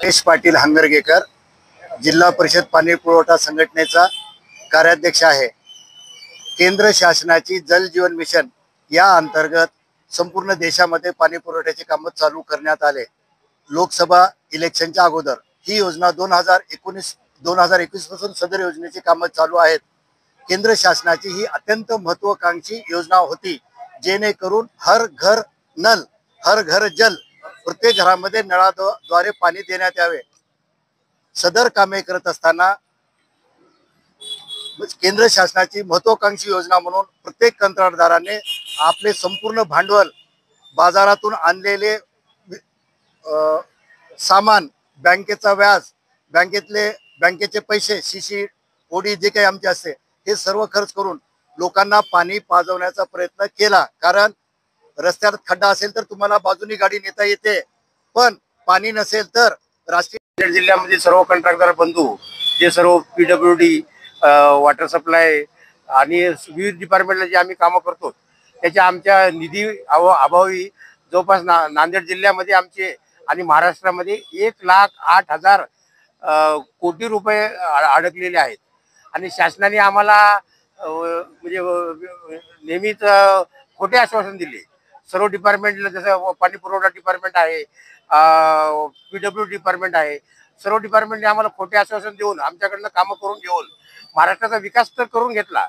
महेश पाटील हंगरगेकर, जिल्हा परिषद पाणी पुरवठा संघटनेचा कार्याध्यक्ष आहे। केंद्र शासनाची जल जीवन मिशन या अंतर्गत संपूर्ण देशामध्ये पाणी पुरवठ्याचे काम चालू करण्यात आले। लोकसभा इलेक्शनच्या अगोदर ही योजना 2019 पासून सदर योजनेची कामे चालू आहेत। केंद्र शासनाची ही अत्यंत महत्त्वाकांक्षी योजना होती, जेणेकरून हर घर नल हर घर जल, प्रत्येक घरामध्ये नळाद्वारे पाणी देण्यात यावे। सदर कामे करत असताना केंद्र शासनाची महत्त्वाकांक्षी योजना म्हणून प्रत्येक कंत्राटदाराने आपले संपूर्ण भांडवल, बाजारातून आणलेले सामान, बँकेचा व्याज, बँकेचे पैसे, शिशी ओडी जे काही आमचे असते हे सर्व खर्च करून लोकांना पाणी पाजवण्याचा प्रयत्न केला। कारण रस्त्यात खड्डा असेल तर तुम्हाला बाजूनी गाडी नेता येते, पण पाणी नसेल तर राष्ट्रीय जिल्ह्यामध्ये सर्व कंत्राटदार बंधू जे सर्व PWD, वॉटर सप्लाय आणि विविध डिपार्टमेंटला जे आम्ही कामं करतो त्याच्या आमच्या निधी अभावी जवळपास नांदेड जिल्ह्यामध्ये आमचे आणि महाराष्ट्रामध्ये 1,08,000 कोटी रुपये अडकलेले आहेत। आणि शासनाने आम्हाला म्हणजे नेहमीच खोटे आश्वासन दिले सर्व डिपार्टमेंटला, जसं पाणी पुरवठा डिपार्टमेंट आहे, PWD डिपार्टमेंट आहे, सर्व डिपार्टमेंटने आम्हाला खोटे आश्वासन देऊन आमच्याकडनं कामं करून घेऊन महाराष्ट्राचा विकास तर करून घेतला,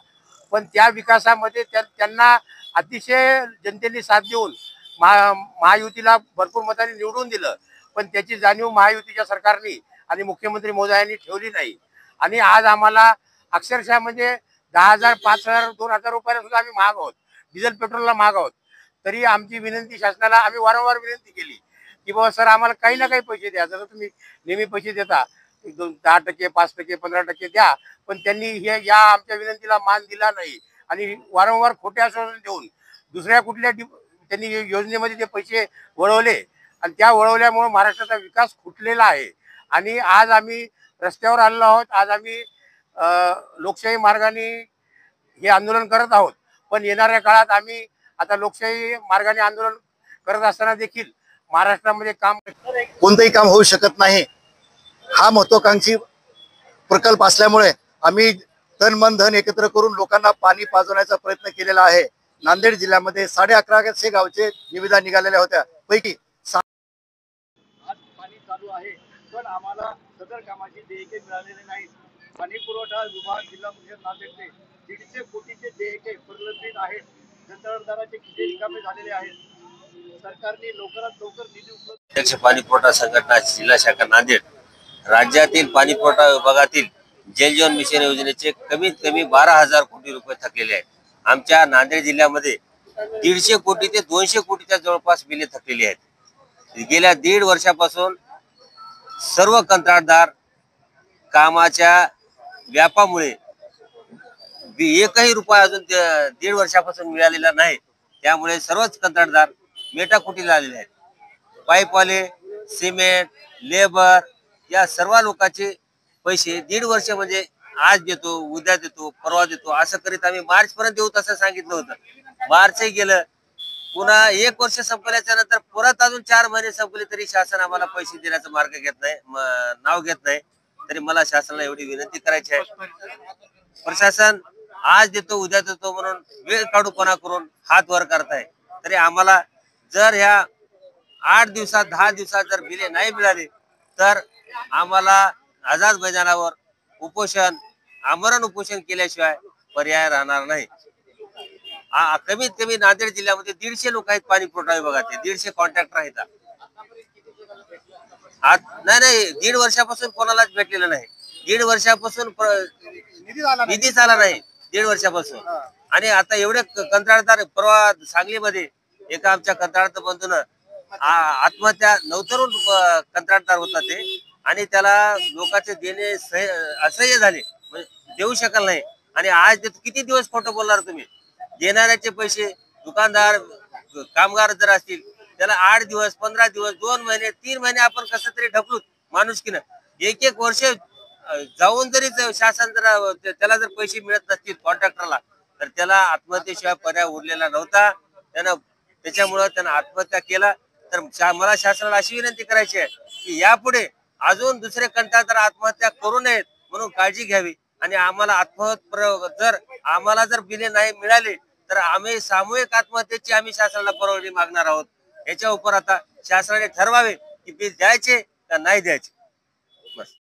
पण त्या विकासामध्ये त्यांना अतिशय जनतेने साथ देऊन महायुतीला भरपूर मतांनी निवडून दिलं, पण त्याची जाणीव महायुतीच्या सरकारने आणि मुख्यमंत्री महोदयांनी ठेवली नाही। आणि आज आम्हाला अक्षरशः म्हणजे 10,000, 5,000, 2,000 रुपयाला सुद्धा आम्ही महाग आहोत, डिझेल पेट्रोलला महाग आहोत। तरी आमची विनंती शासनाला आम्ही वारंवार विनंती केली की बाबा सर आम्हाला काही ना काही पैसे द्या, जसं तुम्ही नेहमी पैसे देता 10%, 5%, 15% द्या, पण त्यांनी या आमच्या विनंतीला मान दिला नाही आणि वारंवार खोटे आश्वासन देऊन दुसऱ्या कुठल्या त्यांनी योजनेमध्ये ते पैसे वळवले आणि त्या वळवल्यामुळे महाराष्ट्राचा विकास खुंटलेला आहे। आणि आज आम्ही रस्त्यावर आलेलो आहोत, आज आम्ही लोकशाही मार्गाने हे आंदोलन करत आहोत, पण येणाऱ्या काळात आम्ही आता लोकशाही मार्गाने आंदोलन करत असताना देखील महाराष्ट्रामध्ये कोणतेही काम होऊ शकत नाही। हा महत्त्वाकांक्षी प्रकल्प असल्यामुळे आम्ही तन मन धन एकत्र करून लोकांना पाणी पाजवण्याचा प्रयत्न केलेला आहे। नांदेड जिल्ह्यामध्ये 11.5 गावचे निविदा निघालेल्या होत्या, पैकी आज पाणी चालू आहे, पण आम्हाला सदर कामाची देयके मिळालेली नाही। पाणी पुरवठा विभाग, जिल्हा परिषद नांदेडचे 150 कोटीचे देयके प्रलंबित आहेत। कंत्राटदाराचे खिसे रिकामे झालेले आहेत। सरकारने लवकरात लवकर निधी उपलब्ध पाणी पुरवठा संघटना जिल्हा शाखा नांदेड राज्यातील पाणी पुरवठा विभागातील जल जीवन मिशन योजनेचे कमीत कमी 12,000 कोटी रुपये थकलेले आहेत। आमच्या नांदेड जिल्ह्यामध्ये 150 कोटी ते 200 कोटीच्या जवळपास बिले थकलेली आहेत। गेल्या 1.5 वर्षापासून सर्व कंत्राटदार कामाच्या व्यापामुळे एकही रुपया अजून 1.5 वर्षापासून मिळालेला नाही, त्यामुळे सर्वच कंत्राटदार मेटाकुटीला आलेले आहेत। पाईपवाले, सिमेंट, लेबर या सर्व लोकांचे पैसे 1.5 वर्ष म्हणजे आज देतो, उद्या देतो, परवा देतो असं करीत आम्ही मार्च पर्यंत देऊ असं सांगितलं होतं। मार्चही गेलं, पुन्हा 1 वर्ष संपल्याच्या नंतर परत अजून 4 महिने संपले तरी शासन आम्हाला पैसे देण्याचा मार्ग घेत नाही, नाव घेत नाही। तरी मला शासनाला एवढी विनंती करायची आहे, प्रशासन आज देतो उद्या देतो म्हणून वेळ काढूपणा करून हात वर करताय, तरी आम्हाला जर ह्या 8 दिवसात 10 दिवसात जर बिले नाही मिळाली तर आम्हाला आझाद मैदानावर उपोषण, आमरण उपोषण केल्याशिवाय पर्याय राहणार नाही। कमीत कमी नांदेड जिल्ह्यामध्ये 150 लोक आहेत पाणी पुरवठा विभागाचे, 150 कॉन्ट्रॅक्टर आहेत। नाही 1.5 वर्षापासून कोणालाच भेटलेलं नाही, 1.5 वर्षापासून निधी झाला नाही 1.5 वर्षापासून। आणि आता एवढे कंत्राटदार, परवा सांगलीमध्ये एका आमच्या कंत्राटदार बंधून आत्महत्या, नवतरुण कंत्राटदार होता ते, आणि त्याला लोकांचे देणे असह्य झाले, देऊ शकल नाही। आणि आज किती दिवस खोटं बोलणार तुम्ही? देणाऱ्याचे पैसे दुकानदार, कामगार जर असतील त्याला 8 दिवस, 15 दिवस, 2 महिने, 3 महिने आपण कसं तरी ढकलूत माणुसकीनं। 1-1 वर्ष जाऊन जरी शासन जर त्याला जर पैसे मिळत नसतील कॉन्ट्रॅक्टरला, तर त्याला आत्महत्येशिवाय पर्याय उरलेला नव्हता, त्याच्यामुळे त्यानं आत्महत्या केला। तर मला शासनाला अशी विनंती करायची आहे की यापुढे अजून दुसरे कंत्राटदार आत्महत्या करू नयेत म्हणून काळजी घ्यावी. आणि आम्हाला जर बिले नाही मिळाले तर आम्ही सामूहिक आत्महत्येची आम्ही शासनाला परवानगी मागणार आहोत. याच्या उपर आता शासनाने ठरवावे की बिल द्यायचे का नाही द्यायचे. बस.